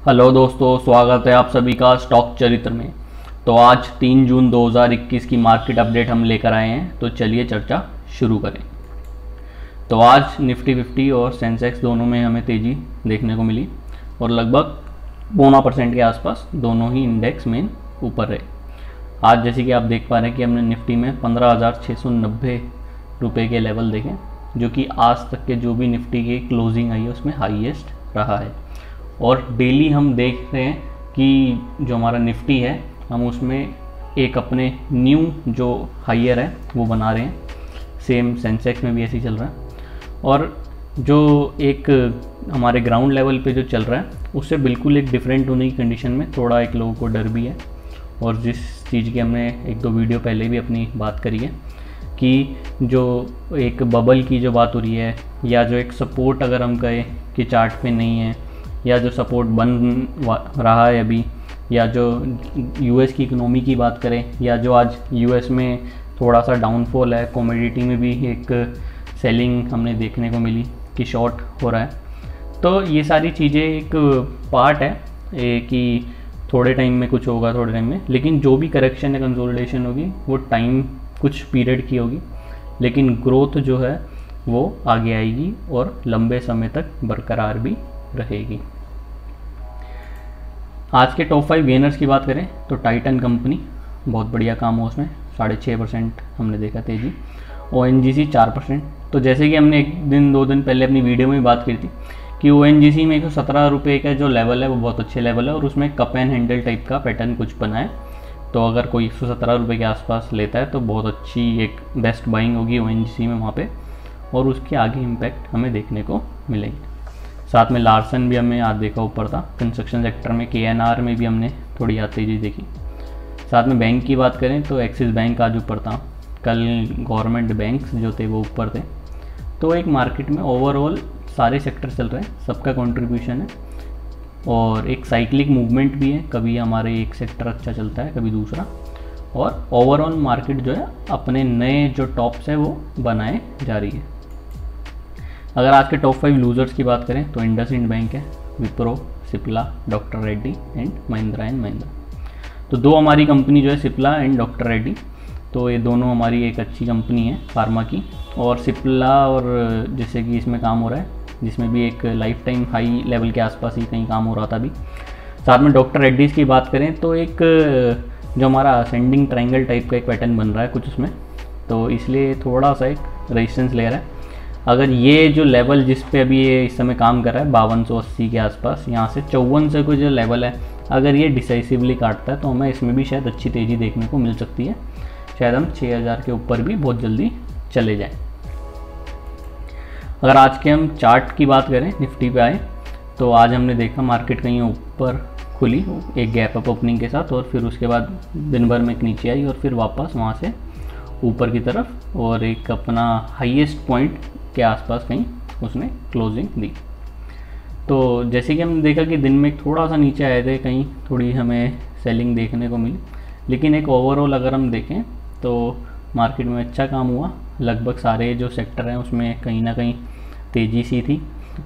Hello दोस्तों, स्वागत है आप सभी का स्टॉक चरित्र में। तो आज 3 जून 2021 की मार्केट अपडेट हम लेकर आए हैं, तो चलिए चर्चा शुरू करें। तो आज निफ्टी 50 और सेंसेक्स दोनों में हमें तेज़ी देखने को मिली और लगभग 0.25% के आसपास दोनों ही इंडेक्स मेन ऊपर रहे। आज जैसे कि आप देख पा रहे हैं कि हमने निफ्टी में 15,690 रुपये के लेवल देखे, जो कि आज तक के जो भी निफ्टी की क्लोजिंग आई है उसमें हाईएस्ट रहा है। और डेली हम देख रहे हैं कि जो हमारा निफ्टी है हम उसमें एक अपने न्यू जो हायर है वो बना रहे हैं। सेम सेंसेक्स में भी ऐसे ही चल रहा है और जो एक हमारे ग्राउंड लेवल पे जो चल रहा है उससे बिल्कुल एक डिफरेंट होने की कंडीशन में थोड़ा एक लोगों को डर भी है। और जिस चीज़ की हमने 1-2 वीडियो पहले भी अपनी बात करी है कि जो एक बबल की जो बात हो रही है या जो एक सपोर्ट अगर हम कहें कि चार्ट पे नहीं है या जो सपोर्ट बन रहा है अभी, या जो यूएस की इकोनॉमी की बात करें या जो आज यूएस में थोड़ा सा डाउनफॉल है, कमोडिटी में भी एक सेलिंग हमने देखने को मिली कि शॉर्ट हो रहा है। तो ये सारी चीज़ें एक पार्ट है कि थोड़े टाइम में कुछ होगा, थोड़े टाइम में, लेकिन जो भी करेक्शन या कंसोलिडेशन होगी वो टाइम कुछ पीरियड की होगी, लेकिन ग्रोथ जो है वो आगे आएगी और लंबे समय तक बरकरार भी रहेगी। आज के टॉप 5 गेनर्स की बात करें तो टाइटन कंपनी बहुत बढ़िया काम हो, उसमें 6.5% हमने देखा तेजी। ओएनजीसी 4%। तो जैसे कि हमने 1-2 दिन पहले अपनी वीडियो में बात की थी कि ओएनजीसी में 117 रुपये का जो लेवल है वो बहुत अच्छे लेवल है और उसमें कप एंड हैंडल टाइप का पैटर्न कुछ बना है। तो अगर कोई 117 रुपये के आसपास लेता है तो बहुत अच्छी एक बेस्ट बाइंग होगी ओएनजीसी में वहाँ पे, और उसके आगे इम्पैक्ट हमें देखने को मिलेंगे। साथ में लार्सन भी हमें आज देखा ऊपर था। कंस्ट्रक्शन सेक्टर में केएनआर में भी हमने थोड़ी आज तेज़ी देखी। साथ में बैंक की बात करें तो एक्सिस बैंक आज ऊपर था। कल गवर्नमेंट बैंक्स जो थे वो ऊपर थे। तो एक मार्केट में ओवरऑल सारे सेक्टर चल रहे हैं, सबका कंट्रीब्यूशन है और एक साइक्लिक मूवमेंट भी है। कभी हमारे एक सेक्टर अच्छा चलता है, कभी दूसरा, और ओवरऑल मार्केट जो है अपने नए जो टॉप्स है वो बनाए जा रही है। अगर आज के टॉप 5 लूजर्स की बात करें तो इंडसइंड बैंक है, Wipro, Cipla, doctor Reddy and Mahindra and Mahindra. तो 2 हमारी कंपनी जो है सिप्ला एंड डॉक्टर रेड्डी, तो ये दोनों हमारी एक अच्छी कंपनी है फार्मा की। और सिप्ला और जैसे कि इसमें काम हो रहा है, जिसमें भी एक लाइफ टाइम हाई लेवल के आसपास ही कहीं काम हो रहा था अभी। साथ में डॉक्टर रेड्डीज़ की बात करें तो एक जो हमारा असेंडिंग ट्रायंगल टाइप का एक पैटर्न बन रहा है कुछ उसमें, तो इसलिए थोड़ा सा एक रेजिस्टेंस ले रहा है। अगर ये जो लेवल जिस पे अभी ये इस समय काम कर रहा है 5280 के आसपास, यहाँ से 5400 को जो लेवल है, अगर ये डिसाइसिवली काटता है तो हमें इसमें भी शायद अच्छी तेज़ी देखने को मिल सकती है। शायद हम 6000 के ऊपर भी बहुत जल्दी चले जाएं। अगर आज के हम चार्ट की बात करें, निफ्टी पे आए तो आज हमने देखा मार्केट कहीं ऊपर खुली एक गैप अप ओपनिंग के साथ, और फिर उसके बाद दिन भर में एक नीचे आई और फिर वापस वहाँ से ऊपर की तरफ और एक अपना हाईएस्ट पॉइंट के आसपास कहीं उसने क्लोजिंग दी। तो जैसे कि हमने देखा कि दिन में थोड़ा सा नीचे आए थे, कहीं थोड़ी हमें सेलिंग देखने को मिली, लेकिन एक ओवरऑल अगर हम देखें तो मार्केट में अच्छा काम हुआ। लगभग सारे जो सेक्टर हैं उसमें कहीं ना कहीं तेज़ी सी थी।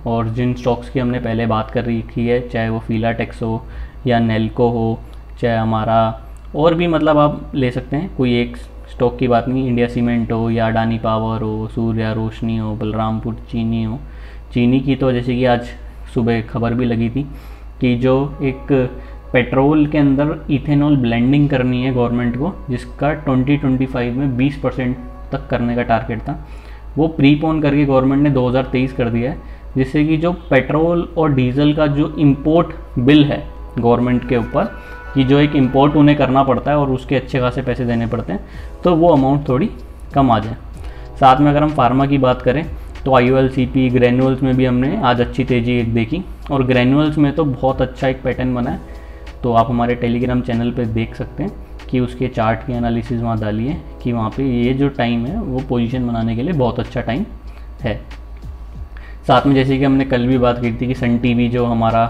और जिन स्टॉक्स की हमने पहले बात कर रखी है, चाहे वो फिलाटेक्स हो या नेल्को हो, चाहे हमारा और भी मतलब आप ले सकते हैं, कोई एक स्टॉक की बात नहीं, इंडिया सीमेंट हो या अडानी पावर हो, सूर्या रोशनी हो, बलरामपुर चीनी हो। चीनी की तो जैसे कि आज सुबह खबर भी लगी थी कि जो एक पेट्रोल के अंदर इथेनॉल ब्लेंडिंग करनी है गवर्नमेंट को, जिसका 2025 में 20% तक करने का टारगेट था, वो प्रीपोन करके गवर्नमेंट ने 2023 कर दिया है, जिससे कि जो पेट्रोल और डीजल का जो इम्पोर्ट बिल है गवर्नमेंट के ऊपर, कि जो एक इंपोर्ट उन्हें करना पड़ता है और उसके अच्छे खासे पैसे देने पड़ते हैं, तो वो अमाउंट थोड़ी कम आ जाए। साथ में अगर हम फार्मा की बात करें तो IOLCP ग्रेन्यूल्स में भी हमने आज अच्छी तेज़ी देखी, और ग्रेन्यूल्स में तो बहुत अच्छा एक पैटर्न बना है। तो आप हमारे टेलीग्राम चैनल पे देख सकते हैं कि उसके चार्ट की एनालिसिस वहाँ डालिए कि वहाँ पे ये जो टाइम है वो पोजीशन बनाने के लिए बहुत अच्छा टाइम है। साथ में जैसे कि हमने कल भी बात की थी कि सन टीवी जो हमारा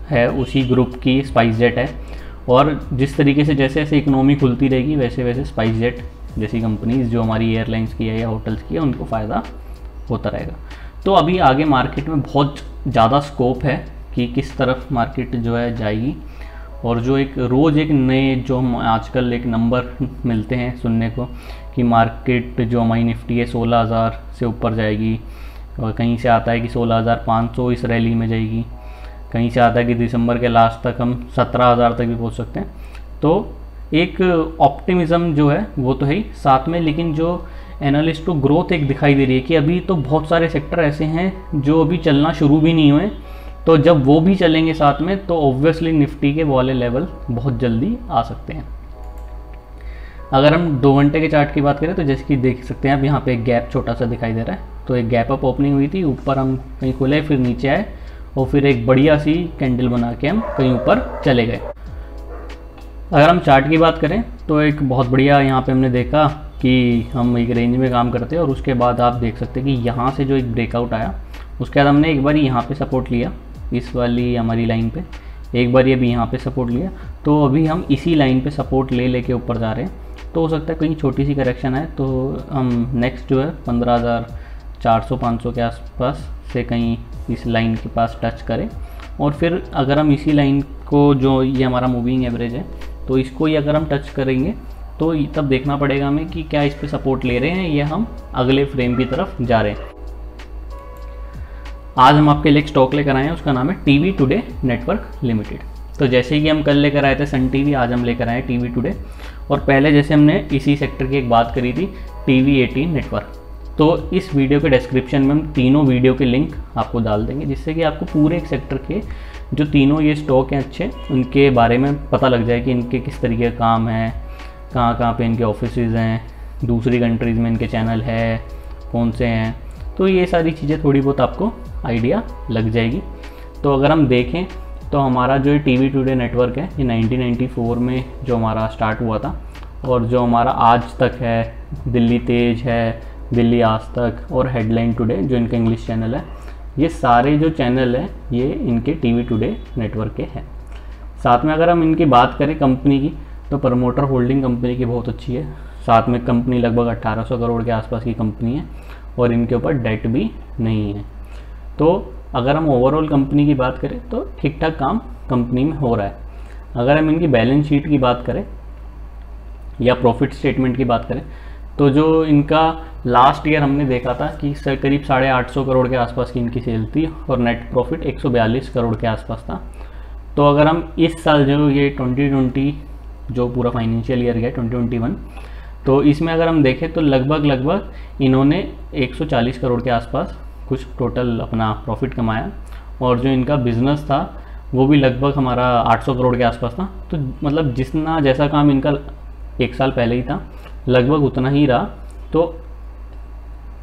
है उसी ग्रुप की स्पाइसजेट है, और जिस तरीके से जैसे जैसे इकोनॉमी खुलती रहेगी वैसे वैसे स्पाइसजेट जैसी कंपनीज जो हमारी एयरलाइंस की है या होटल्स की है उनको फ़ायदा होता रहेगा। तो अभी आगे मार्केट में बहुत ज़्यादा स्कोप है कि किस तरफ मार्केट जो है जाएगी। और जो एक रोज़ एक नए जो हम आजकल एक नंबर मिलते हैं सुनने को कि मार्केट जो हमारी निफ्टी है 16,000 से ऊपर जाएगी, और कहीं से आता है कि 16,500 इस रैली में जाएगी, कहीं से आता है कि दिसंबर के लास्ट तक हम 17,000 तक भी पहुंच सकते हैं। तो एक ऑप्टिमिज़म जो है वो तो है ही साथ में, लेकिन जो एनालिस्ट को ग्रोथ एक दिखाई दे रही है कि अभी तो बहुत सारे सेक्टर ऐसे हैं जो अभी चलना शुरू भी नहीं हुए, तो जब वो भी चलेंगे साथ में तो ऑब्वियसली निफ्टी के वाले लेवल बहुत जल्दी आ सकते हैं। अगर हम 2 घंटे के चार्ट की बात करें तो जैसे कि देख सकते हैं आप यहाँ पे एक गैप छोटा सा दिखाई दे रहा है, तो एक गैप अप ओपनिंग हुई थी, ऊपर हम कहीं खुले फिर नीचे आए और फिर एक बढ़िया सी कैंडल बना के हम कहीं ऊपर चले गए। अगर हम चार्ट की बात करें तो एक बहुत बढ़िया यहाँ पे हमने देखा कि हम एक रेंज में काम करते हैं, और उसके बाद आप देख सकते हैं कि यहाँ से जो एक ब्रेकआउट आया उसके बाद हमने एक बार यहाँ पे सपोर्ट लिया, इस वाली हमारी लाइन पे एक बार ये भी यहाँ पे सपोर्ट लिया, तो अभी हम इसी लाइन पे सपोर्ट ले लेके ऊपर जा रहे हैं। तो हो सकता है कहीं छोटी सी करेक्शन है तो हम नेक्स्ट जो है 15,400-500 के आसपास से कहीं इस लाइन के पास टच करें, और फिर अगर हम इसी लाइन को जो ये हमारा मूविंग एवरेज है तो इसको ही अगर हम टच करेंगे तो तब देखना पड़ेगा हमें कि क्या इस पे सपोर्ट ले रहे हैं या हम अगले फ्रेम की तरफ जा रहे हैं। आज हम आपके लिए एक स्टॉक लेकर आए हैं, उसका नाम है टीवी टुडे नेटवर्क लिमिटेड। तो जैसे कि हम कल लेकर आए थे सन टीवी, आज हम लेकर आए टीवी टुडे, और पहले जैसे हमने इसी सेक्टर की एक बात करी थी टीवी 18 नेटवर्क। तो इस वीडियो के डिस्क्रिप्शन में हम तीनों वीडियो के लिंक आपको डाल देंगे, जिससे कि आपको पूरे एक सेक्टर के जो तीनों ये स्टॉक हैं अच्छे, उनके बारे में पता लग जाए कि इनके किस तरीके का काम है, कहाँ कहाँ पे इनके ऑफिसेज हैं, दूसरी कंट्रीज़ में इनके चैनल है कौन से हैं, तो ये सारी चीज़ें थोड़ी बहुत आपको आइडिया लग जाएगी। तो अगर हम देखें तो हमारा जो टीवी टुडे नेटवर्क है ये 1994 में जो हमारा स्टार्ट हुआ था, और जो हमारा आज तक है दिल्ली तेज है, दिल्ली आज तक और हेडलाइन टुडे जो इनका इंग्लिश चैनल है, ये सारे जो चैनल हैं ये इनके टीवी टुडे नेटवर्क के हैं। साथ में अगर हम इनकी बात करें कंपनी की, तो प्रमोटर होल्डिंग कंपनी की बहुत अच्छी है, साथ में कंपनी लगभग 1800 करोड़ के आसपास की कंपनी है, और इनके ऊपर डेट भी नहीं है। तो अगर हम ओवरऑल कंपनी की बात करें तो ठीक ठाक काम कंपनी में हो रहा है। अगर हम इनकी बैलेंस शीट की बात करें या प्रॉफिट स्टेटमेंट की बात करें, तो जो इनका लास्ट ईयर हमने देखा था कि करीब 850 करोड़ के आसपास की इनकी सेल थी, और नेट प्रॉफिट 142 करोड़ के आसपास था। तो अगर हम इस साल जो ये 2020 जो पूरा फाइनेंशियल ईयर गया 2021, तो इसमें अगर हम देखें तो लगभग इन्होंने 140 करोड़ के आसपास कुछ टोटल अपना प्रॉफिट कमाया, और जो इनका बिज़नेस था वो भी लगभग हमारा 800 करोड़ के आसपास था। तो मतलब जितना जैसा काम इनका एक साल पहले ही था लगभग उतना ही रहा। तो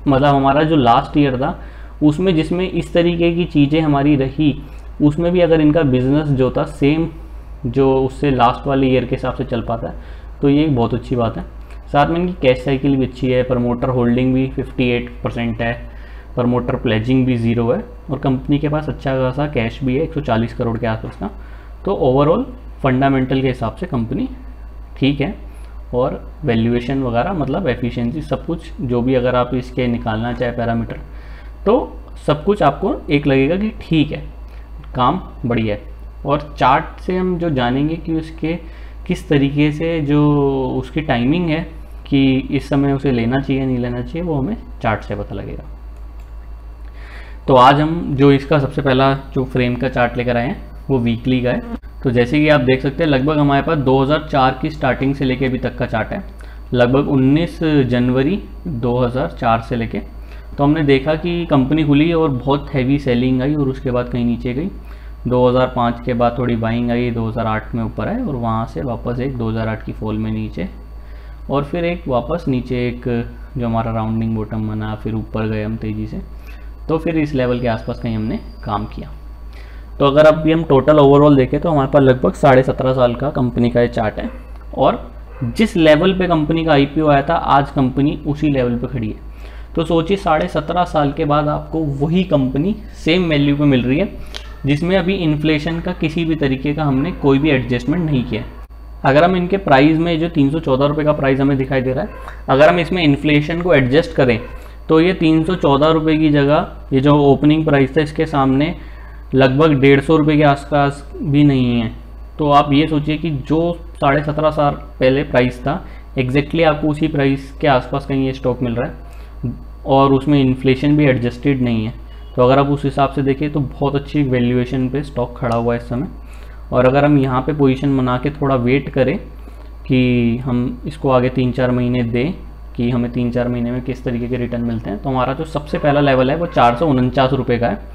मतलब हमारा जो लास्ट ईयर था उसमें जिसमें इस तरीके की चीज़ें हमारी रही, उसमें भी अगर इनका बिज़नेस जो था सेम जो उससे लास्ट वाले ईयर के हिसाब से चल पाता है तो ये एक बहुत अच्छी बात है। साथ में इनकी कैश साइकिल भी अच्छी है, प्रमोटर होल्डिंग भी 58% है, प्रमोटर प्लेजिंग भी 0 है, और कंपनी के पास अच्छा खासा कैश भी है 140 करोड़ के आसपास का। तो ओवरऑल फंडामेंटल के हिसाब से कंपनी ठीक है, और वैल्यूएशन वगैरह मतलब एफिशिएंसी सब कुछ जो भी अगर आप इसके निकालना चाहे पैरामीटर, तो सब कुछ आपको एक लगेगा कि ठीक है, काम बढ़िया है। और चार्ट से हम जो जानेंगे कि उसके किस तरीके से जो उसकी टाइमिंग है कि इस समय उसे लेना चाहिए नहीं लेना चाहिए, वो हमें चार्ट से पता लगेगा। तो आज हम जो इसका सबसे पहला जो फ्रेम का चार्ट लेकर आए हैं वो वीकली का है। तो जैसे कि आप देख सकते हैं लगभग हमारे पास 2004 की स्टार्टिंग से लेके अभी तक का चार्ट है, लगभग 19 जनवरी 2004 से लेके। तो हमने देखा कि कंपनी खुली और बहुत हैवी सेलिंग आई, और उसके बाद कहीं नीचे गई, 2005 के बाद थोड़ी बाइंग आई, 2008 में ऊपर आए, और वहाँ से वापस एक 2008 की फॉल में नीचे, और फिर एक वापस नीचे एक जो हमारा राउंडिंग बॉटम बना, फिर ऊपर गए हम तेज़ी से, तो फिर इस लेवल के आसपास कहीं हमने काम किया। तो अगर अभी हम टोटल ओवरऑल देखें तो हमारे पास लगभग 17.5 साल का कंपनी का ये चार्ट है, और जिस लेवल पे कंपनी का IPO आया था आज कंपनी उसी लेवल पे खड़ी है। तो सोचिए 17.5 साल के बाद आपको वही कंपनी सेम वैल्यू पे मिल रही है, जिसमें अभी इन्फ्लेशन का किसी भी तरीके का हमने कोई भी एडजस्टमेंट नहीं किया। अगर हम इनके प्राइस में जो 314 रुपये का प्राइस हमें दिखाई दे रहा है, अगर हम इसमें इन्फ्लेशन को एडजस्ट करें तो ये 314 रुपये की जगह ये जो ओपनिंग प्राइस था इसके सामने लगभग 150 रुपये के आसपास भी नहीं है। तो आप ये सोचिए कि जो 17.5 साल पहले प्राइस था एग्जैक्टली आपको उसी प्राइस के आसपास कहीं ये स्टॉक मिल रहा है और उसमें इन्फ्लेशन भी एडजस्टेड नहीं है। तो अगर आप उस हिसाब से देखें तो बहुत अच्छी वैल्यूएशन पे स्टॉक खड़ा हुआ है इस समय। और अगर हम यहाँ पे पोजीशन बना के थोड़ा वेट करें कि हम इसको आगे 3-4 महीने दें कि हमें 3-4 महीने में किस तरीके के रिटर्न मिलते हैं, तो हमारा जो सबसे पहला लेवल है वो 449 रुपये का है।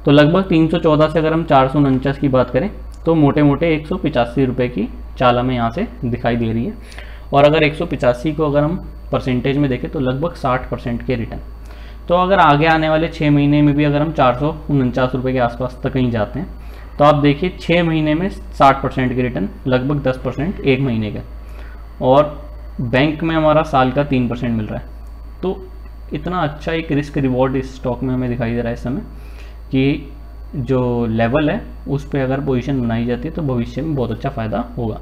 तो लगभग 314 से अगर हम 449 की बात करें तो मोटे मोटे 185 रुपये की चाल हमें यहाँ से दिखाई दे रही है। और अगर 185 को अगर हम परसेंटेज में देखें तो लगभग 60% के रिटर्न। तो अगर आगे आने वाले 6 महीने में भी अगर हम 449 रुपये के आसपास तक कहीं जाते हैं तो आप देखिए 6 महीने में 60% के रिटर्न, लगभग 10% एक महीने का, और बैंक में हमारा साल का 3% मिल रहा है। तो इतना अच्छा एक रिस्क रिवॉर्ड इस स्टॉक में हमें दिखाई दे रहा है इस समय कि जो लेवल है उस पर अगर पोजीशन बनाई जाती है तो भविष्य में बहुत अच्छा फ़ायदा होगा।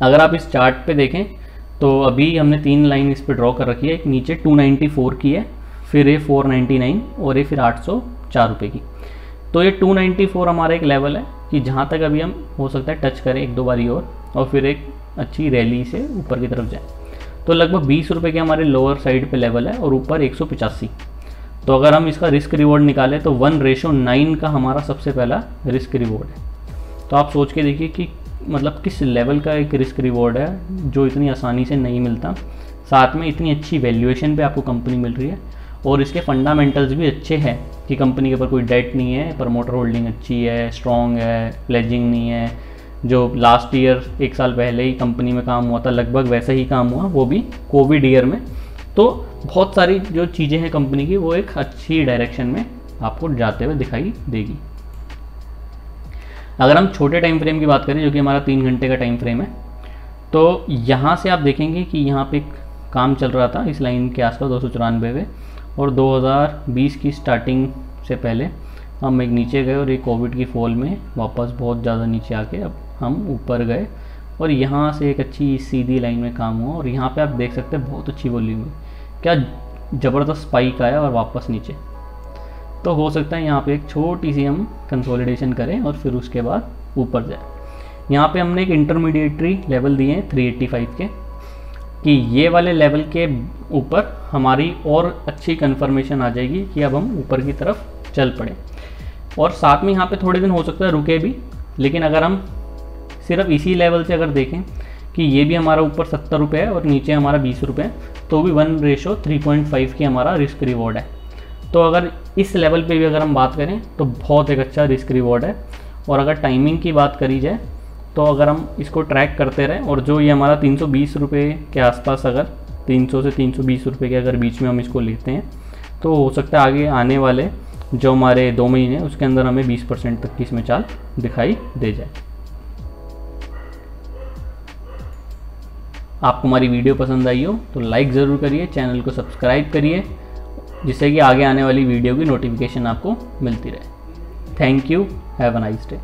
अगर आप इस चार्ट पे देखें तो अभी हमने 3 लाइन इस पर ड्रॉ कर रखी है। एक नीचे 294 की है, फिर ये 499 और ये फिर 804 रुपये की। तो ये 294 हमारा एक लेवल है कि जहाँ तक अभी हम हो सकता है टच करें एक दो बारी और फिर एक अच्छी रैली से ऊपर की तरफ जाए। तो लगभग 20 रुपये के हमारे लोअर साइड पे लेवल है और ऊपर 185। तो अगर हम इसका रिस्क रिवॉर्ड निकालें तो 1:9 का हमारा सबसे पहला रिस्क रिवॉर्ड है। तो आप सोच के देखिए कि मतलब किस लेवल का एक रिस्क रिवॉर्ड है जो इतनी आसानी से नहीं मिलता, साथ में इतनी अच्छी वैल्यूएशन पे आपको कंपनी मिल रही है और इसके फंडामेंटल्स भी अच्छे हैं कि कंपनी के ऊपर कोई डेट नहीं है, प्रमोटर होल्डिंग अच्छी है, स्ट्रॉन्ग है, प्लेजिंग नहीं है। जो लास्ट ईयर 1 साल पहले ही कंपनी में काम हुआ था लगभग वैसा ही काम हुआ, वो भी कोविड ईयर में। तो बहुत सारी जो चीज़ें हैं कंपनी की वो एक अच्छी डायरेक्शन में आपको जाते हुए दिखाई देगी। अगर हम छोटे टाइम फ्रेम की बात करें जो कि हमारा 3 घंटे का टाइम फ्रेम है, तो यहाँ से आप देखेंगे कि यहाँ पे काम चल रहा था इस लाइन के आसपास 294 पे, और 2020 की स्टार्टिंग से पहले हम एक नीचे गए और एक कोविड की फॉल में वापस बहुत ज़्यादा नीचे आके अब हम ऊपर गए और यहाँ से एक अच्छी सीधी लाइन में काम हुआ। और यहाँ पे आप देख सकते हैं बहुत अच्छी वॉल्यूम है, क्या ज़बरदस्त स्पाइक आया और वापस नीचे। तो हो सकता है यहाँ पे एक छोटी सी हम कंसोलिडेशन करें और फिर उसके बाद ऊपर जाए। यहाँ पे हमने एक इंटरमीडिएटरी लेवल दिए हैं 385 के कि ये वाले लेवल के ऊपर हमारी और अच्छी कंफर्मेशन आ जाएगी कि अब हम ऊपर की तरफ चल पड़े। और साथ में यहाँ पे थोड़े दिन हो सकता है रुके भी, लेकिन अगर हम सिर्फ इसी लेवल से अगर देखें कि ये भी हमारा ऊपर 70 रुपये है और नीचे हमारा 20 रुपये है, तो भी 1:3.5 की हमारा रिस्क रिवॉर्ड है। तो अगर इस लेवल पे भी अगर हम बात करें तो बहुत एक अच्छा रिस्क रिवॉर्ड है। और अगर टाइमिंग की बात करी जाए तो अगर हम इसको ट्रैक करते रहें और जो ये हमारा 320 रुपये के आसपास, अगर 300 से 320 रुपये के अगर बीच में हम इसको लेते हैं तो हो सकता है आगे आने वाले जो हमारे 2 महीने उसके अंदर हमें 20% तक की इसमें चाल दिखाई दे जाए। आपको हमारी वीडियो पसंद आई हो तो लाइक ज़रूर करिए, चैनल को सब्सक्राइब करिए जिससे कि आगे आने वाली वीडियो की नोटिफिकेशन आपको मिलती रहे। Thank you, have a nice day.